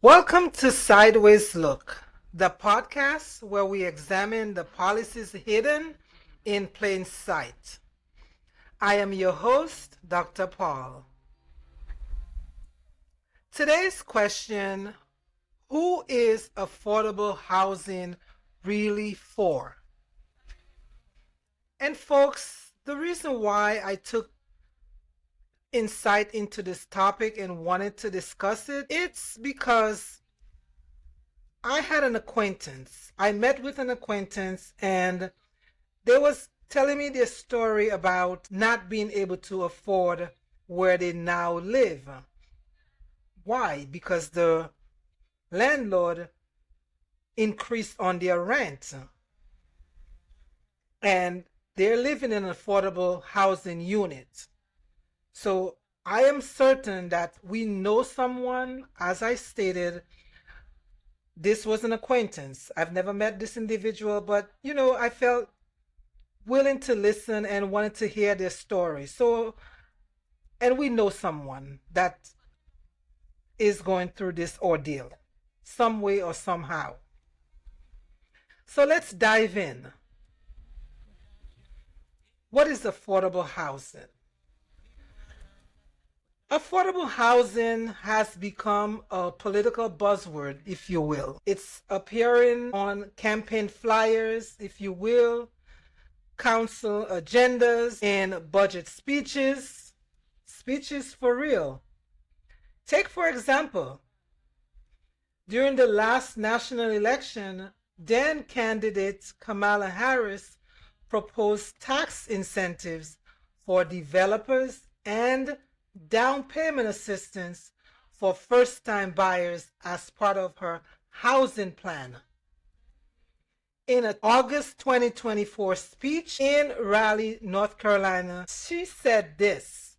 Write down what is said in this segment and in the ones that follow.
Welcome to Sideways Look, the podcast where we examine the policies hidden in plain sight. I am your host, Dr. Paul. Today's question: who is affordable housing really for? And folks, the reason why I took insight into this topic and wanted to discuss it, it's because I had an acquaintance. I met with an acquaintance and they was telling me their story about not being able to afford where they now live. Why? Because the landlord increased on their rent and they're living in an affordable housing unit. So I am certain that we know someone. As I stated, this was an acquaintance. I've never met this individual, but I felt willing to listen and wanted to hear their story. So, and we know someone that is going through this ordeal, some way or somehow. So let's dive in. What is affordable housing? Affordable housing has become a political buzzword, if you will. It's appearing on campaign flyers, if you will, council agendas, and budget speeches. Speeches for real. Take, for example, during the last national election, then candidate Kamala Harris proposed tax incentives for developers and down payment assistance for first-time buyers as part of her housing plan. In an August 2024 speech in Raleigh, North Carolina, she said this: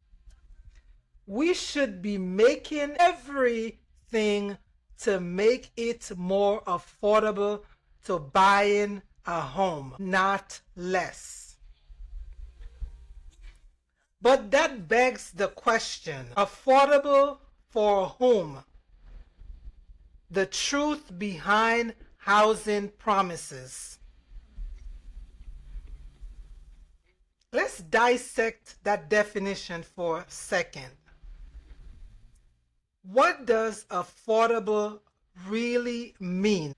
"We should be making everything to make it more affordable to buying a home, not less." But that begs the question, affordable for whom? The truth behind housing promises. Let's dissect that definition for a second. What does affordable really mean?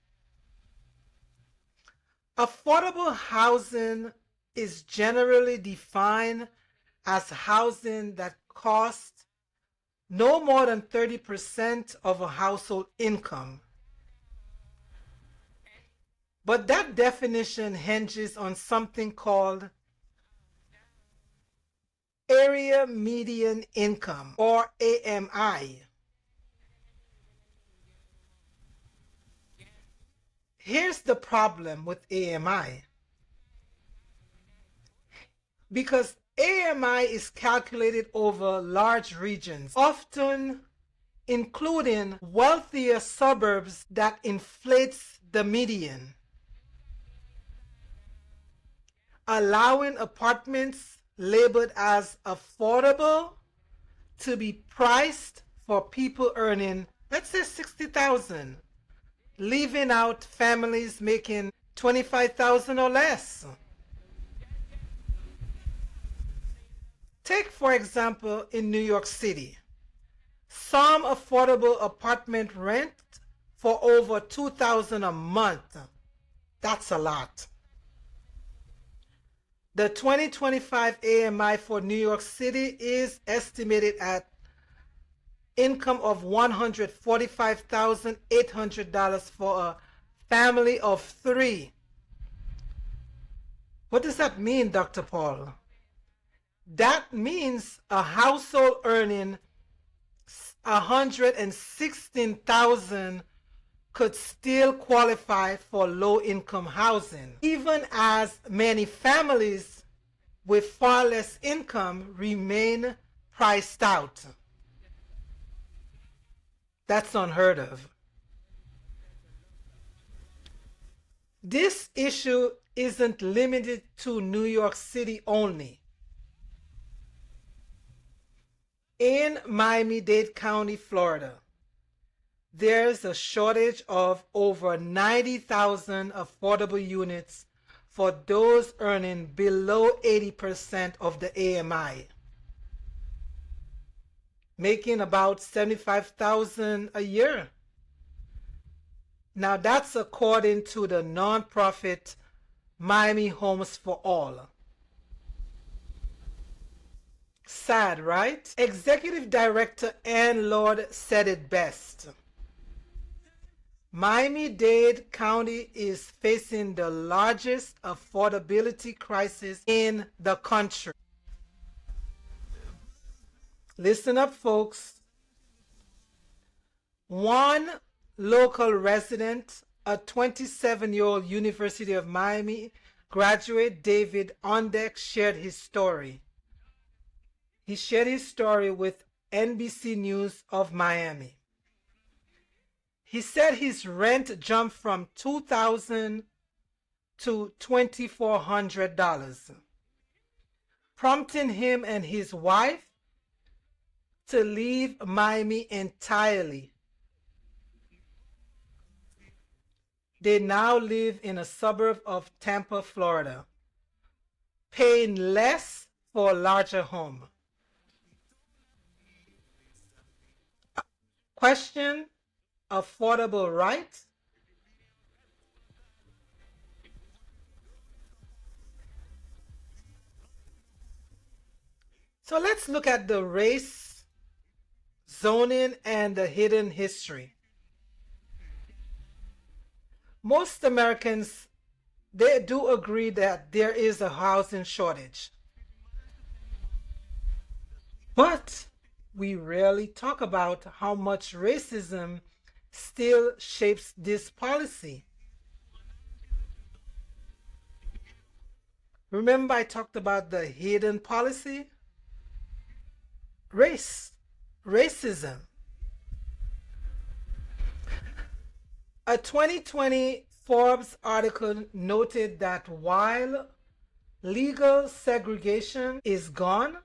Affordable housing is generally defined as housing that costs no more than 30% of a household income. But that definition hinges on something called area median income, or AMI. Here's the problem with AMI. Because AMI is calculated over large regions, often including wealthier suburbs, that inflates the median, allowing apartments labeled as affordable to be priced for people earning, let's say, $60,000, leaving out families making $25,000 or less. Take, for example, in New York City, some affordable apartment rent for over $2,000 a month. That's a lot. The 2025 AMI for New York City is estimated at income of $145,800 for a family of 3. What does that mean, Dr. Paul? That means a household earning $116,000 could still qualify for low-income housing, even as many families with far less income remain priced out. That's unheard of. This issue isn't limited to New York City only. In Miami-Dade County, Florida, there's a shortage of over 90,000 affordable units for those earning below 80% of the AMI, making about 75,000 a year. Now that's according to the nonprofit Miami Homes for All. Sad, right? Executive Director Ann Lord said it best. Miami-Dade County is facing the largest affordability crisis in the country. Listen up, folks. One local resident, a 27-year-old University of Miami graduate, David Ondeck, shared his story. He shared his story with NBC News of Miami. He said his rent jumped from $2,000 to $2,400, prompting him and his wife to leave Miami entirely. They now live in a suburb of Tampa, Florida, paying less for a larger home. Question: affordable right? So let's look at the race, zoning, and the hidden history. Most Americans, they do agree that there is a housing shortage. But we rarely talk about how much racism still shapes this policy. Remember I talked about the hidden policy? Racism. A 2020 Forbes article noted that while legal segregation is gone,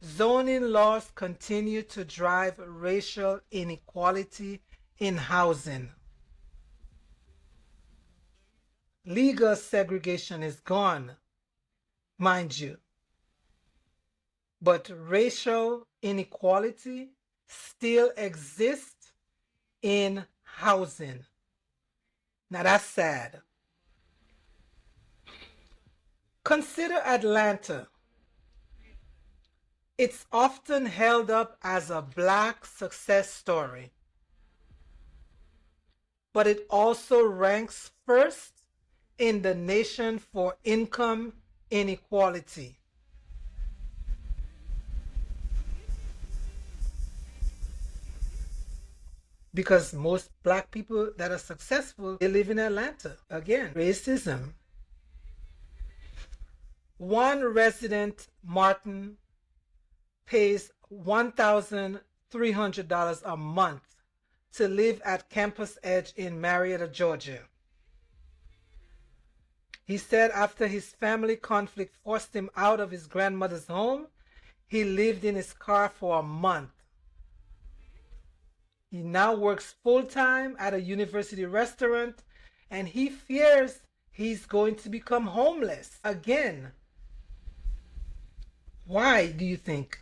zoning laws continue to drive racial inequality in housing. Legal segregation is gone, mind you, but racial inequality still exists in housing. Now that's sad. Consider Atlanta. It's often held up as a black success story, but it also ranks first in the nation for income inequality. Because most black people that are successful, they live in Atlanta. Again, racism. One resident, Martin, pays $1,300 a month to live at Campus Edge in Marietta, Georgia. He said after his family conflict forced him out of his grandmother's home, he lived in his car for a month. He now works full-time at a university restaurant, and he fears he's going to become homeless again. Why do you think?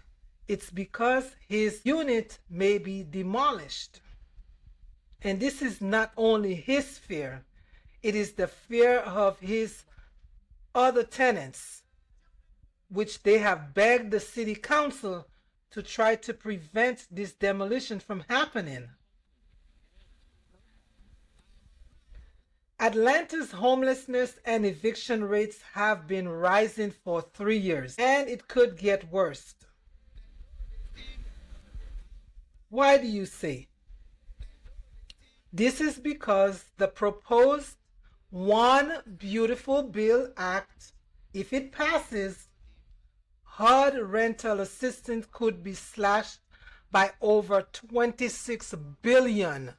It's because his unit may be demolished. And this is not only his fear, it is the fear of his other tenants, which they have begged the city council to try to prevent this demolition from happening. Atlanta's homelessness and eviction rates have been rising for 3 years, and it could get worse. Why do you say? This is because the proposed One Beautiful Bill Act, if it passes, HUD rental assistance could be slashed by over $26 billion.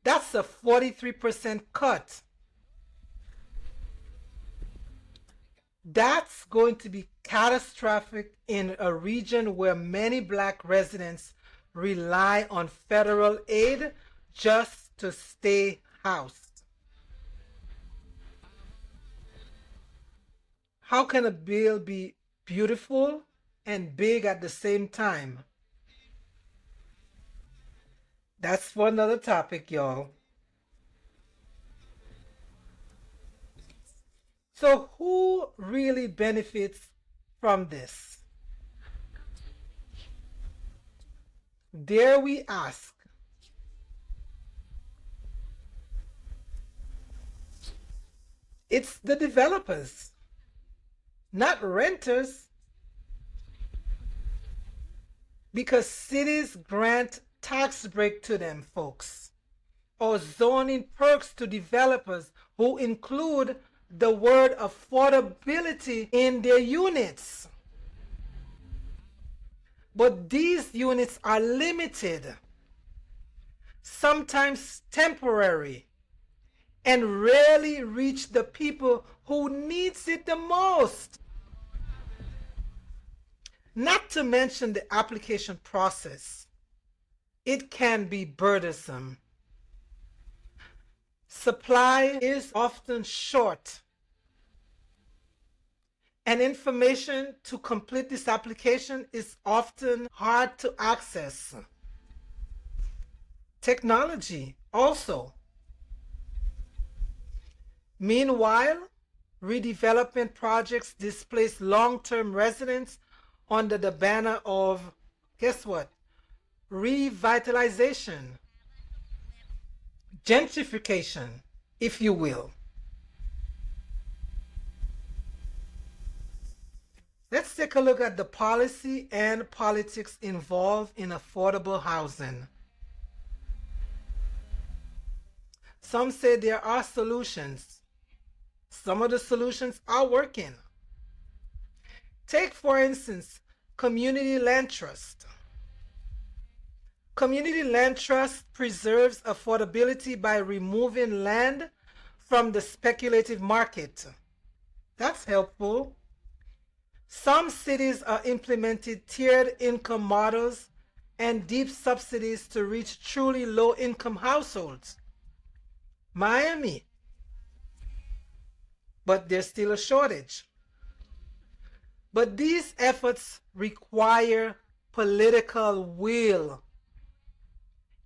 That's a 43% cut. That's going to be catastrophic in a region where many black residents rely on federal aid just to stay housed. How can a bill be beautiful and big at the same time? That's for another topic, y'all. So, who really benefits from this? Dare we ask? It's the developers, not renters, because cities grant tax break to them folks, or zoning perks to developers who include the word affordability in their units. But these units are limited, sometimes temporary, and rarely reach the people who needs it the most. Not to mention the application process. It can be burdensome. Supply is often short, and information to complete this application is often hard to access. Technology also. Meanwhile, redevelopment projects displace long-term residents under the banner of, guess what? Revitalization, gentrification, if you will. Let's take a look at the policy and politics involved in affordable housing. Some say there are solutions. Some of the solutions are working. Take, for instance, community land trust. Community land trust preserves affordability by removing land from the speculative market. That's helpful. Some cities are implementing tiered income models and deep subsidies to reach truly low-income households. Miami. But there's still a shortage. But these efforts require political will,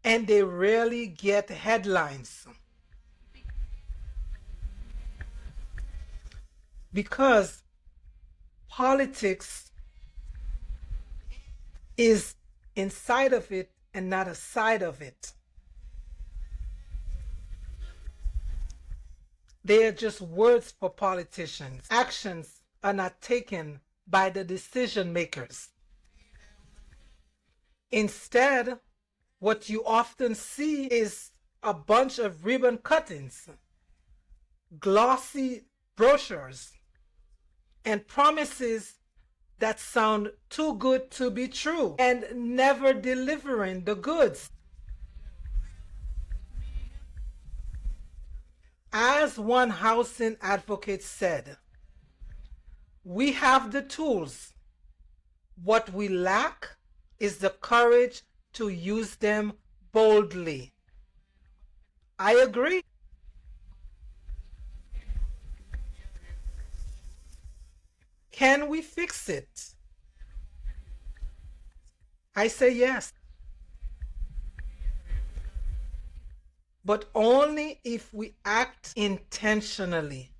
and they rarely get headlines. Because politics is inside of it and not a side of it. They are just words for politicians. Actions are not taken by the decision makers. Instead, what you often see is a bunch of ribbon cuttings, glossy brochures, and promises that sound too good to be true and never delivering the goods. As one housing advocate said, we have the tools. What we lack is the courage to use them boldly. I agree. Can we fix it? I say yes. But only if we act intentionally.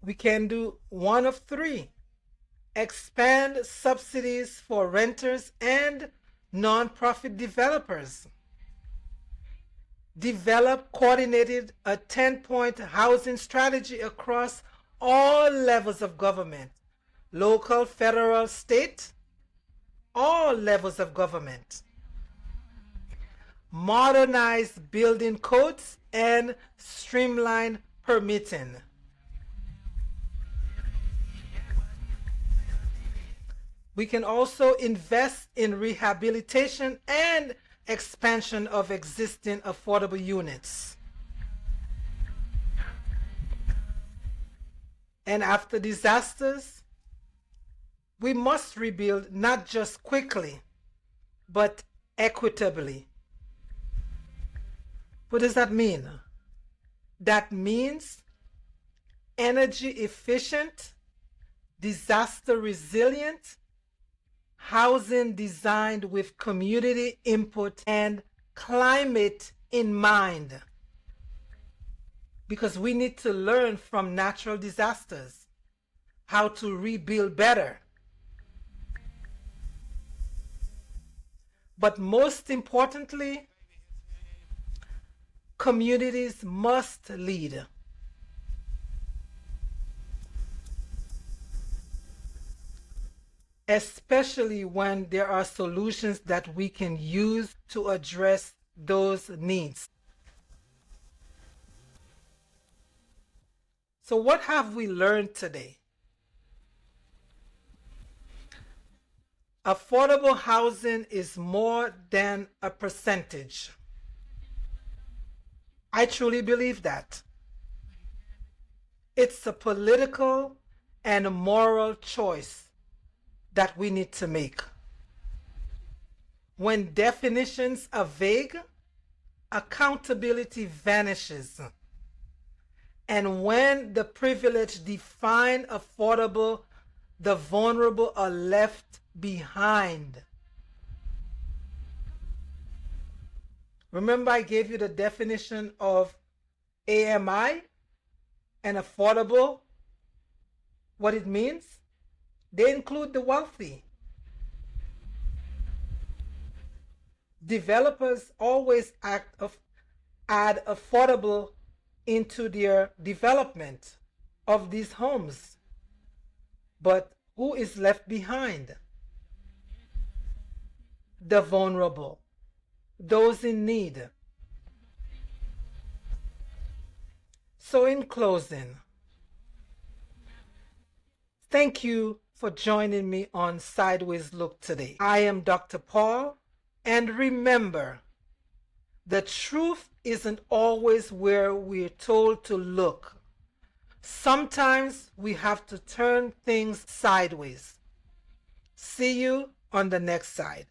We can do one of three. Expand subsidies for renters and nonprofit developers. Develop coordinated a 10-point housing strategy across all levels of government, local, federal, state, all levels of government. Modernize building codes and streamline permitting. We can also invest in rehabilitation and expansion of existing affordable units. And after disasters, We must rebuild not just quickly, but equitably. What does that mean? That means energy efficient, disaster resilient, housing designed with community input and climate in mind. Because we need to learn from natural disasters how to rebuild better. But most importantly, communities must lead. Especially when there are solutions that we can use to address those needs. So what have we learned today? Affordable housing is more than a percentage. I truly believe that. It's a political and a moral choice that we need to make. When definitions are vague, accountability vanishes. And when the privileged define affordable, the vulnerable are left behind. Remember I gave you the definition of AMI and affordable, what it means? They include the wealthy. Developers always add affordable into their development of these homes. But who is left behind? The vulnerable, those in need. So in closing, thank you for joining me on Sideways Look today. I am Dr. Paul, and remember, the truth isn't always where we're told to look. Sometimes we have to turn things sideways. See you on the next side.